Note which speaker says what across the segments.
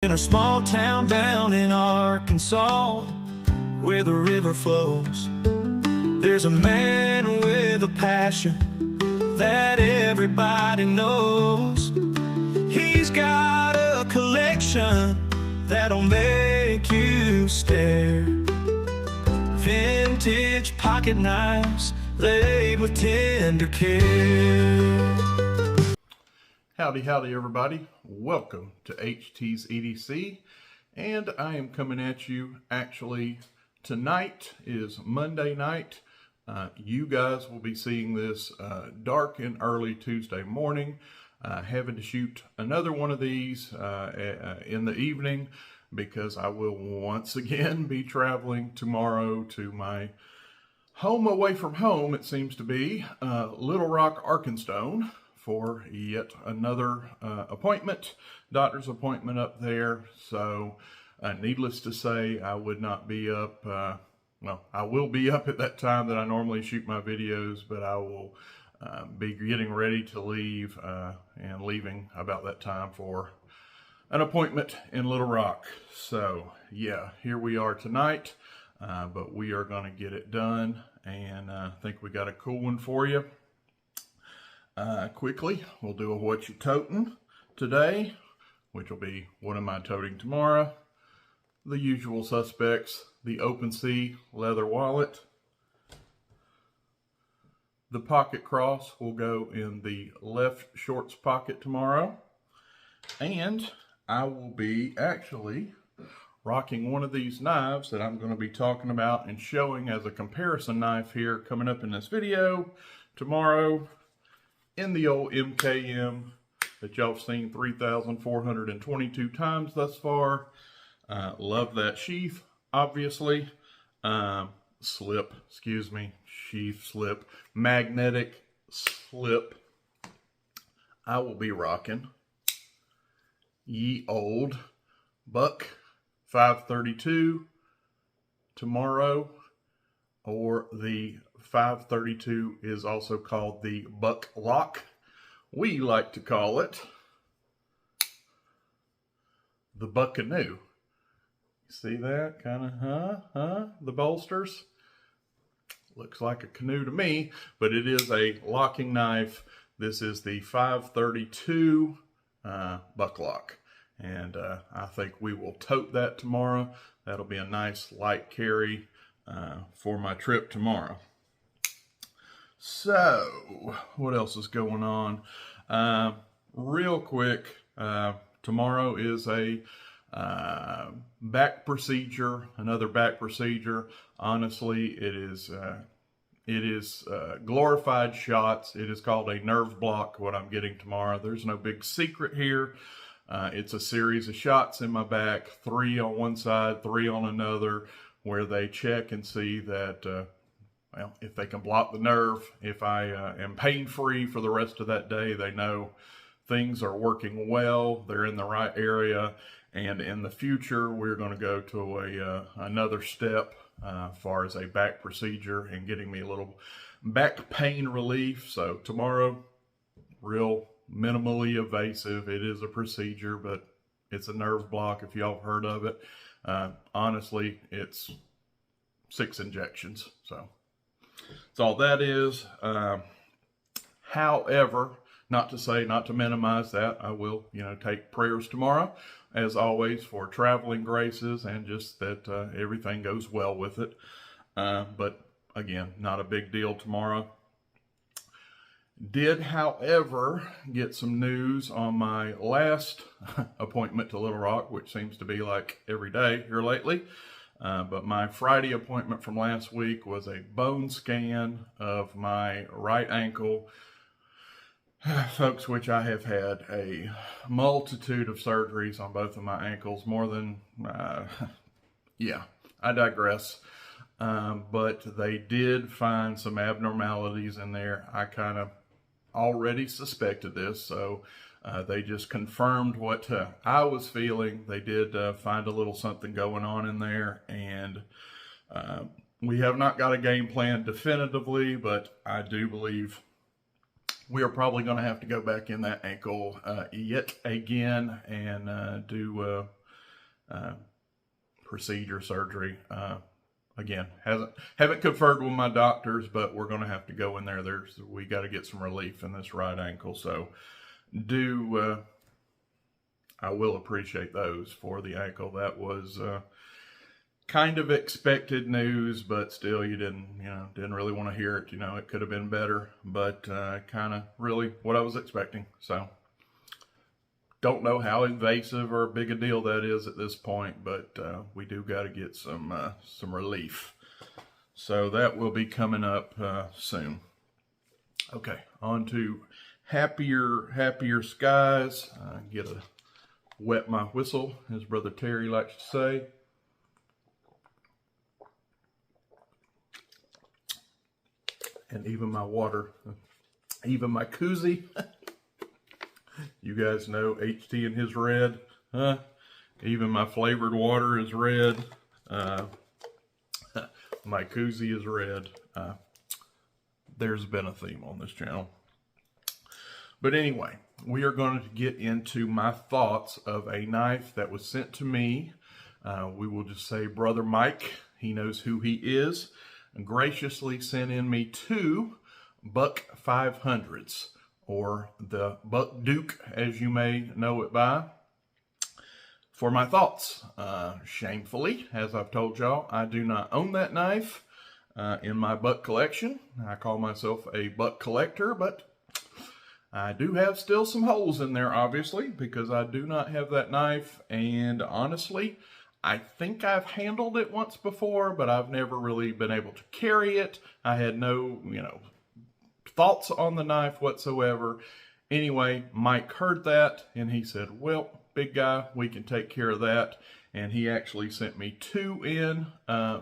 Speaker 1: in a small town down in Arkansas, where the river flows, there's a man with a passion that everybody knows. He's got a collection that'll make you stare. Vintage pocket knives laid with tender care.
Speaker 2: Howdy, howdy everybody. Welcome to HT's EDC, and I am coming at you. Actually, tonight is Monday night. You guys will be seeing this dark and early Tuesday morning. Having to shoot another one of these in the evening because I will once again be traveling tomorrow to my home away from home, it seems to be, Little Rock, Arkansas, for yet another appointment, doctor's appointment up there. So needless to say, I would not be up, well, I will be up at that time that I normally shoot my videos, but I will be getting ready to leave and leaving about that time for an appointment in Little Rock. So yeah, here we are tonight, but we are going to get it done, and I think we got a cool one for you. Quickly, we'll do a what you toting today, which will be what am I toting tomorrow. The usual suspects, the OpenSea leather wallet. The pocket cross will go in the left shorts pocket tomorrow. And I will be actually rocking one of these knives that I'm going to be talking about and showing as a comparison knife here coming up in this video tomorrow, in the old MKM that y'all have seen 3,422 times thus far. Love that sheath, obviously. Sheath slip, magnetic slip. I will be rocking ye old Buck 532 tomorrow, or the 532 is also called the backlock. We like to call it the Buckanoo. See that? Kind of, the bolsters. Looks like a canoe to me, but it is a locking knife. This is the 532 backlock. And I think we will tote that tomorrow. That'll be a nice light carry for my trip tomorrow. So, what else is going on? Real quick, tomorrow is a back procedure, another back procedure. Honestly, it is glorified shots. It is called a nerve block, what I'm getting tomorrow. There's no big secret here. It's a series of shots in my back, 3 on one side, 3 on another, where they check and see that well, if they can block the nerve, if I am pain-free for the rest of that day, they know things are working well, they're in the right area, and in the future, we're going to go to another step as far as a back procedure and getting me a little back pain relief. So tomorrow, real minimally invasive. It is a procedure, but it's a nerve block if y'all have heard of it. Honestly, it's 6 injections, so that's all that is. However, not to minimize that, I will, take prayers tomorrow, as always, for traveling graces and just that everything goes well with it. But again, not a big deal tomorrow. Did, however, get some news on my last appointment to Little Rock, which seems to be like every day here lately. But my Friday appointment from last week was a bone scan of my right ankle. Folks, which I have had a multitude of surgeries on both of my ankles, more than, yeah, I digress. But they did find some abnormalities in there. I kind of already suspected this, so they just confirmed what I was feeling. They did find a little something going on in there, and we have not got a game plan definitively, but I do believe we are probably going to have to go back in that ankle yet again and do procedure, surgery. Again, haven't conferred with my doctors, but we're going to have to go in there. We got to get some relief in this right ankle. So I will appreciate those for the ankle. That was kind of expected news, but still you didn't really want to hear it. It could have been better, but kind of really what I was expecting. So don't know how invasive or big a deal that is at this point, but we do got to get some relief. So that will be coming up soon. Okay, on to happier skies. Wet my whistle, as Brother Terry likes to say. And even my water, even my koozie. You guys know HT and his red, huh? Even my flavored water is red. My koozie is red. There's been a theme on this channel. But anyway, we are going to get into my thoughts of a knife that was sent to me. We will just say Brother Mike, he knows who he is, graciously sent in me 2 Buck 500s, or the Buck Duke, as you may know it by, for my thoughts. Shamefully, as I've told y'all, I do not own that knife in my Buck collection. I call myself a Buck collector, but I do have still some holes in there, obviously, because I do not have that knife. And honestly, I think I've handled it once before, but I've never really been able to carry it. I had no, thoughts on the knife whatsoever. Anyway, Mike heard that and he said, well, big guy, we can take care of that. And he actually sent me 2 in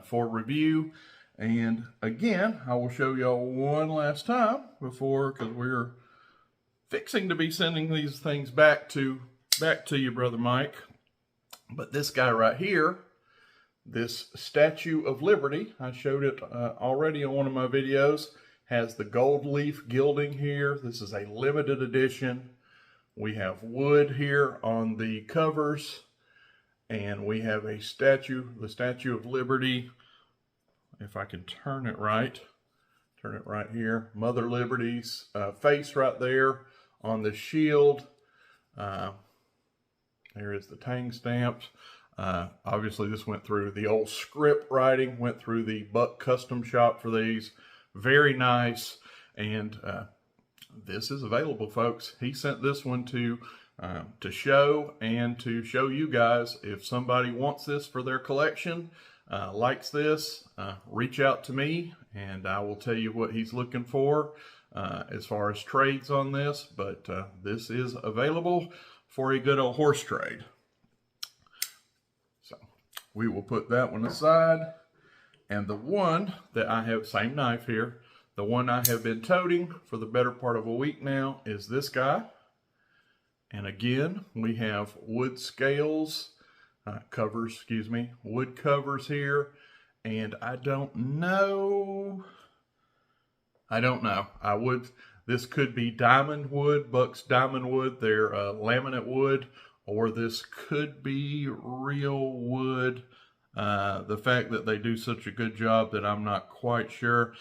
Speaker 2: for review. And again, I will show y'all one last time before, because we're fixing to be sending these things back to you, Brother Mike. But this guy right here, this Statue of Liberty, I showed it already on one of my videos, has the gold leaf gilding here. This is a limited edition. We have wood here on the covers, and we have the Statue of Liberty. If I can turn it right here. Mother Liberty's face right there on the shield. There is the Tang stamps. Obviously this went through the old script writing, went through the Buck custom shop for these. Very nice. And this is available, folks. He sent this one to show and to show you guys. If somebody wants this for their collection, likes this, reach out to me and I will tell you what he's looking for as far as trades on this. But this is available for a good old horse trade. So we will put that one aside. And the one that I have, same knife here, the one I have been toting for the better part of a week now is this guy. And again, we have wood scales, wood covers here. And I don't know. This could be diamond wood, Buck's diamond wood, their laminate wood, or this could be real wood. The fact that they do such a good job that I'm not quite sure.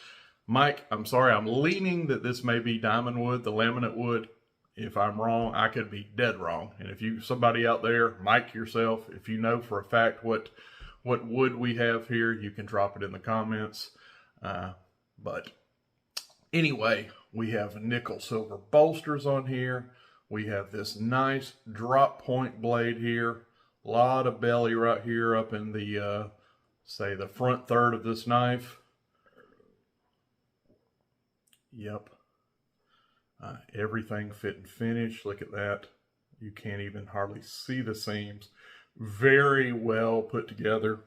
Speaker 2: Mike, I'm sorry, I'm leaning that this may be diamond wood, the laminate wood. If I'm wrong, I could be dead wrong. And if somebody out there, Mike yourself, if you know for a fact what wood we have here, you can drop it in the comments. But anyway, we have nickel silver bolsters on here. We have this nice drop point blade here. A lot of belly right here up in the, say, the front third of this knife. Yep. Everything fit and finish. Look at that. You can't even hardly see the seams. Very well put together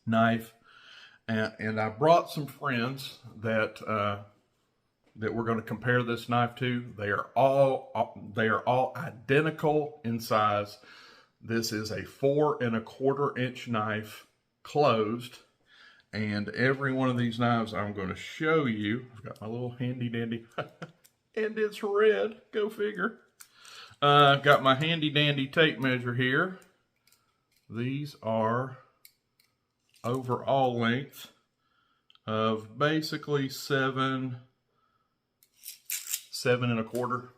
Speaker 2: knife. And I brought some friends that we're going to compare this knife to. They are all identical in size. This is a 4 1/4 inch knife, closed. And every one of these knives I'm going to show you. I've got my little handy dandy. And it's red. Go figure. Got my handy dandy tape measure here. these are overall length of basically 7.25.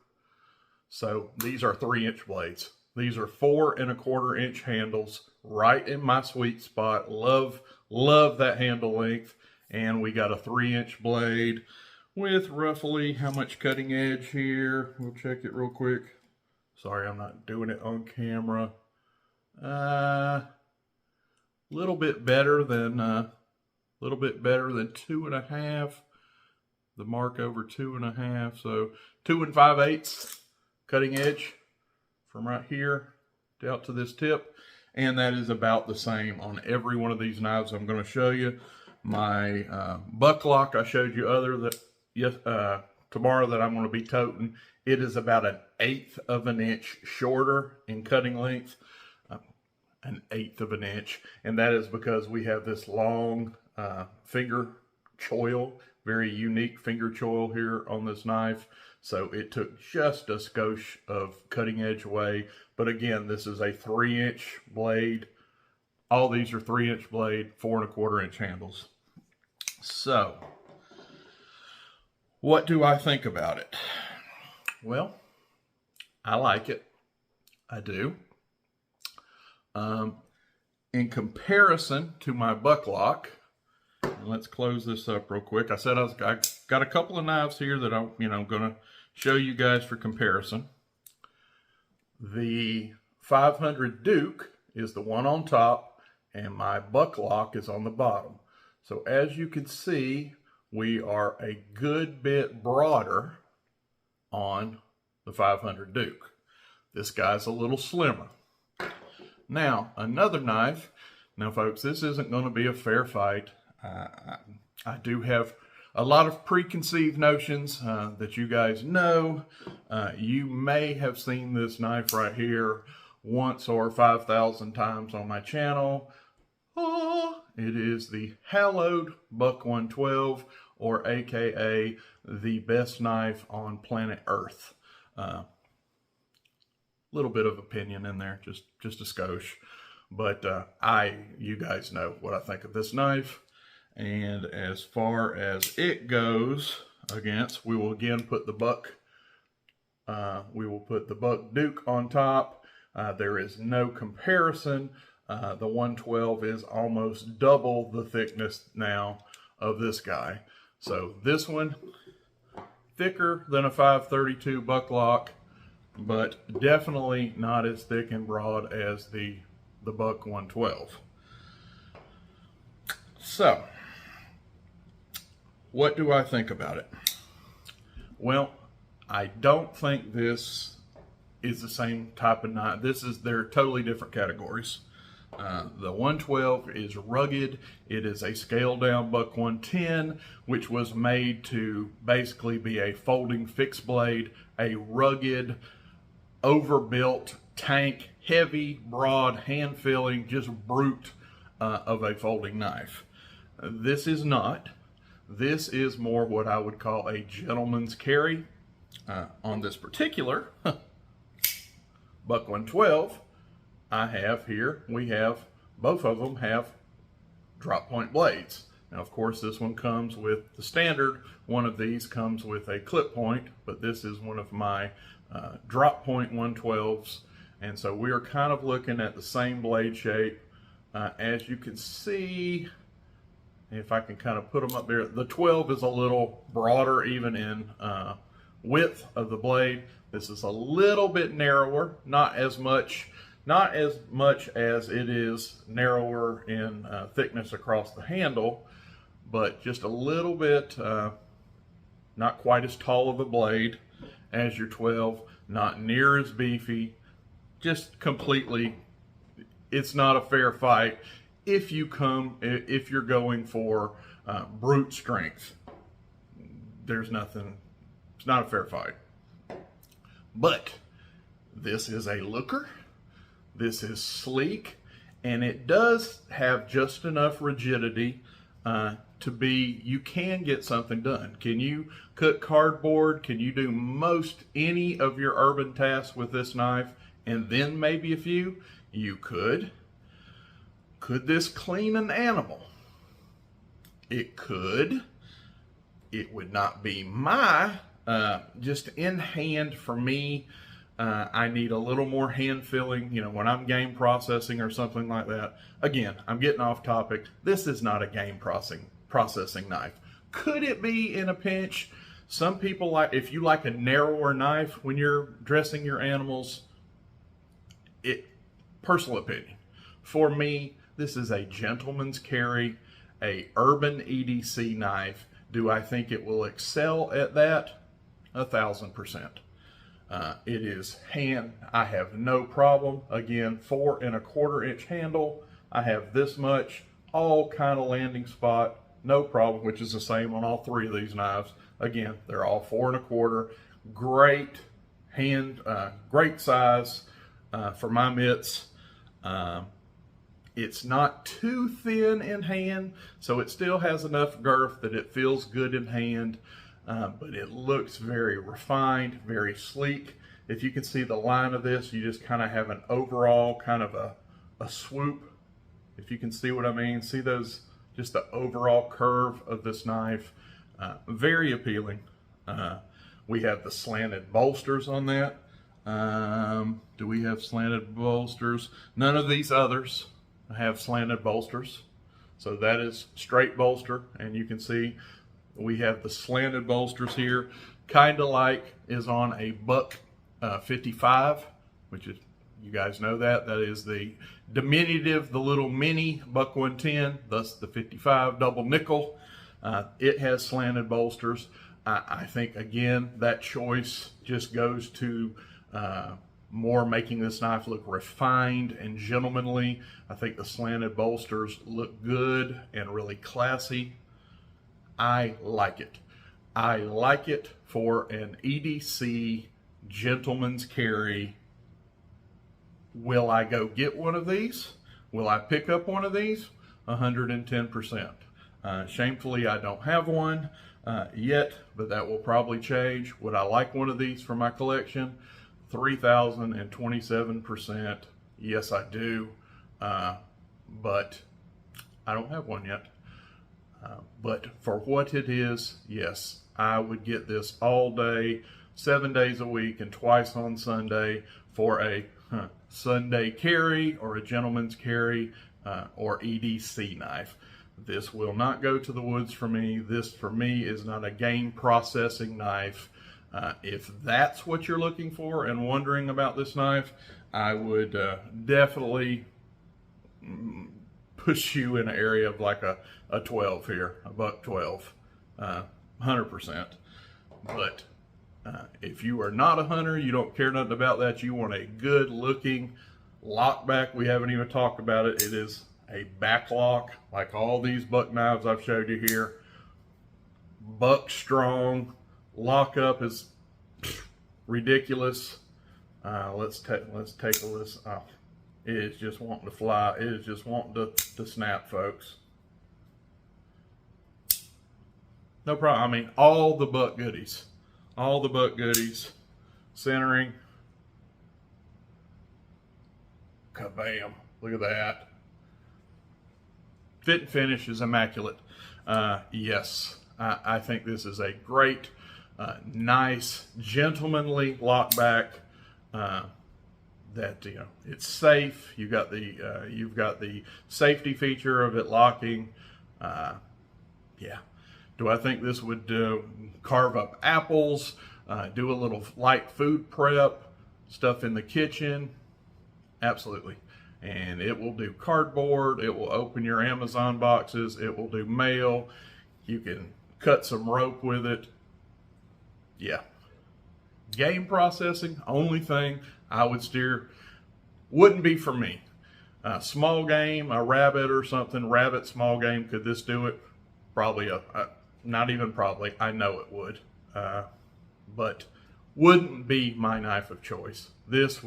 Speaker 2: So these are 3-inch blades. These are 4.25-inch handles, right in my sweet spot. Love that handle length. And we got a 3-inch blade with roughly how much cutting edge here? We'll check it real quick. Sorry, I'm not doing it on camera. Little bit better than 2.5. The mark over 2.5, so 2 5/8 cutting edge from right here out to this tip, and that is about the same on every one of these knives I'm going to show you. My bucklock I showed you tomorrow that I'm going to be toting, it is about 1/8 of an inch shorter in cutting length, 1/8 of an inch, and that is because we have this long finger choil, very unique finger choil here on this knife. So it took just a skosh of cutting edge away. But again, this is a 3-inch blade. All these are 3-inch blade, 4.25-inch handles. So, what do I think about it? Well, I like it. I do. In comparison to my bucklock, and let's close this up real quick. I said I got a couple of knives here that I'm going to show you guys for comparison. The 500 Duke is the one on top, and my bucklock is on the bottom. So as you can see, we are a good bit broader on the 500 Duke. This guy's a little slimmer. Now, another knife. Now, folks, this isn't going to be a fair fight. I do have a lot of preconceived notions that you guys know. You may have seen this knife right here once or 5,000 times on my channel. It is the hallowed Buck 112, or AKA the best knife on planet Earth. Little bit of opinion in there, just a skosh. But you guys know what I think of this knife. And as far as it goes against, we will again put the Buck Duke on top. There is no comparison. The 112 is almost double the thickness now of this guy. So this one, thicker than a 532 bucklock, but definitely not as thick and broad as the Buck 112. So, what do I think about it? Well, I don't think this is the same type of knife. They're totally different categories. The 112 is rugged. It is a scaled down Buck 110, which was made to basically be a folding fixed blade, a rugged, overbuilt tank, heavy, broad, hand filling, just brute of a folding knife. This is not. This is more what I would call a gentleman's carry. On this particular Buck 112, both of them have drop point blades. Now, of course, this one comes with the standard. One of these comes with a clip point, but this is one of my drop point 112s. And so we are kind of looking at the same blade shape. As you can see, if I can kind of put them up there, the 12 is a little broader even in width of the blade. This is a little bit narrower, not as much as it is narrower in thickness across the handle, but just a little bit, not quite as tall of a blade as your 12, not near as beefy, just completely, it's not a fair fight if you're going for brute strength. It's not a fair fight. But this is a looker. This is sleek, and it does have just enough rigidity to be, you can get something done. Can you cut cardboard? Can you do most any of your urban tasks with this knife? And then maybe a few? You could. Could this clean an animal? It could. It would not be my, just in hand for me. I need a little more hand filling, when I'm game processing or something like that. Again, I'm getting off topic. This is not a game processing knife. Could it be in a pinch? Some people like, if you like a narrower knife when you're dressing your animals, personal opinion. For me, this is a gentleman's carry, a urban EDC knife. Do I think it will excel at that? 1,000%. It is hand. I have no problem. Again, 4 1/4 inch handle. I have this much, all kind of landing spot, no problem, which is the same on all 3 of these knives. Again, they're all 4 1/4. Great hand, great size for my mitts. It's not too thin in hand, so it still has enough girth that it feels good in hand, but it looks very refined, very sleek. If you can see the line of this, you just kind of have an overall kind of a swoop. If you can see what I mean, see those, just the overall curve of this knife. Very appealing. We have the slanted bolsters on that. Do we have slanted bolsters? None of these others have slanted bolsters. So that is straight bolster, and you can see we have the slanted bolsters here, kind of like is on a Buck 55, which is, you guys know that is the diminutive, the little mini Buck 110, thus the 55 double nickel. It has slanted bolsters. I think, again, that choice just goes to more making this knife look refined and gentlemanly. I think the slanted bolsters look good and really classy. I like it. I like it for an EDC gentleman's carry. Will I go get one of these? Will I pick up one of these? 110%. Shamefully, I don't have one yet, but that will probably change. Would I like one of these for my collection? 3,027%. Yes, I do. But I don't have one yet. But for what it is, yes, I would get this all day, 7 days a week, and twice on Sunday for a Sunday carry or a gentleman's carry or EDC knife. This will not go to the woods for me. This, for me, is not a game processing knife. If that's what you're looking for and wondering about this knife, I would definitely push you in an area of like a 12 here, a Buck 12, 100%. But if you are not a hunter, you don't care nothing about that, you want a good looking lockback, we haven't even talked about it. It is a backlock, like all these Buck knives I've showed you here. Buck strong. Lockup is ridiculous. Let's take a listen. Oh, it is just wanting to fly. It is just wanting to snap, folks. No problem. I mean, all the Buck goodies. All the Buck goodies. Centering. Kabam. Look at that. Fit and finish is immaculate. Yes, I think this is a great, nice, gentlemanly lockback. That it's safe. You've got the safety feature of it locking. Yeah. Do I think this would carve up apples? Do a little light food prep stuff in the kitchen? Absolutely. And it will do cardboard, it will open your Amazon boxes, it will do mail, you can cut some rope with it. Yeah. Game processing, only thing I would steer, wouldn't be for me. Small game, a rabbit or something, rabbit, small game, could this do it? Probably, not even probably, I know it would. But wouldn't be my knife of choice. This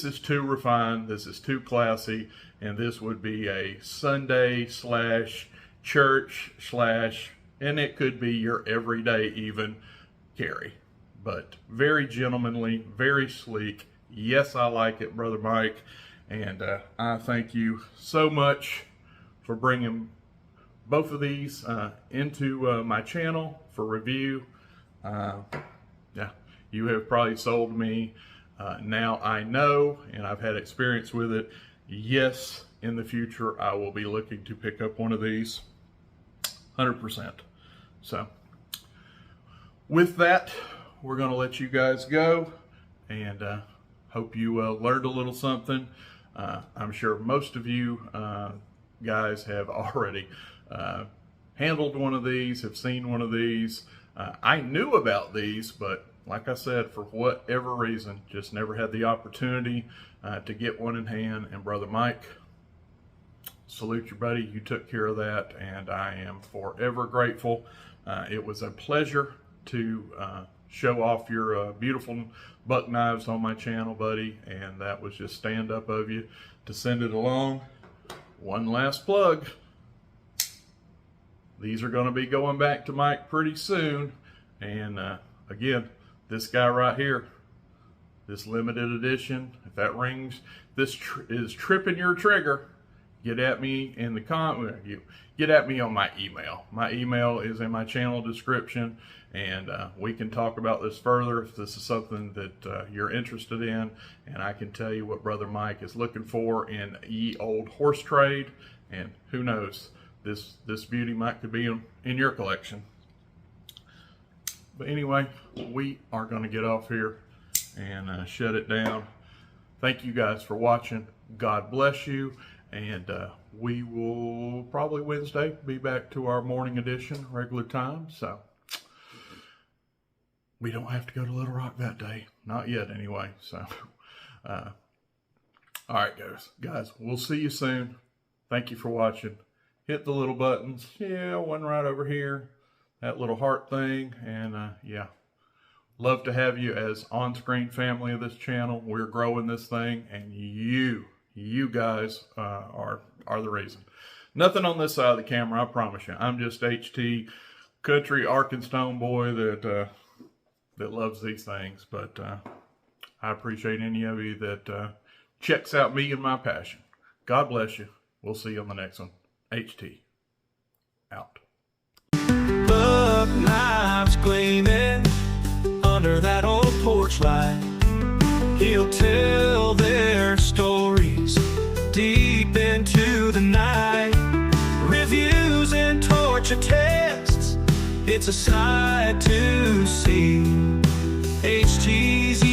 Speaker 2: is too refined, this is too classy, and this would be a Sunday / church / and it could be your everyday even carry. But very gentlemanly, very sleek. Yes, I like it, Brother Mike. And I thank you so much for bringing both of these into my channel for review. Yeah, you have probably sold me. Now I know, and I've had experience with it. Yes, in the future, I will be looking to pick up one of these, 100%. So, with that, we're going to let you guys go, and hope you learned a little something. I'm sure most of you guys have already handled one of these, have seen one of these. I knew about these, but like I said, for whatever reason, just never had the opportunity to get one in hand. And Brother Mike, salute you, buddy. You took care of that, and I am forever grateful. It was a pleasure to show off your beautiful buck knives on my channel, buddy, and that was just stand up of you to send it along. One last plug. These are going to be going back to Mike pretty soon, and again, this guy right here, this limited edition, if that rings, this is tripping your trigger, get at me in the get at me on my email. My email is in my channel description, and we can talk about this further if this is something that you're interested in, and I can tell you what Brother Mike is looking for in ye old horse trade, and who knows, this beauty might could be in your collection. But anyway, we are going to get off here and shut it down. Thank you guys for watching. God bless you. And we will probably Wednesday be back to our morning edition, regular time. So we don't have to go to Little Rock that day. Not yet anyway. So, all right, guys, we'll see you soon. Thank you for watching. Hit the little buttons. Yeah, one right over here. That little heart thing. And yeah, love to have you as on-screen family of this channel. We're growing this thing, and you guys are the reason. Nothing on this side of the camera, I promise you. I'm just HT, country Arkansas boy that loves these things. But I appreciate any of you that checks out me and my passion. God bless you. We'll see you on the next one. HT out.
Speaker 1: Buck knives gleaming under that old porch light. He'll tell their stories deep into the night. Reviews and torture tests, it's a sight to see. HT's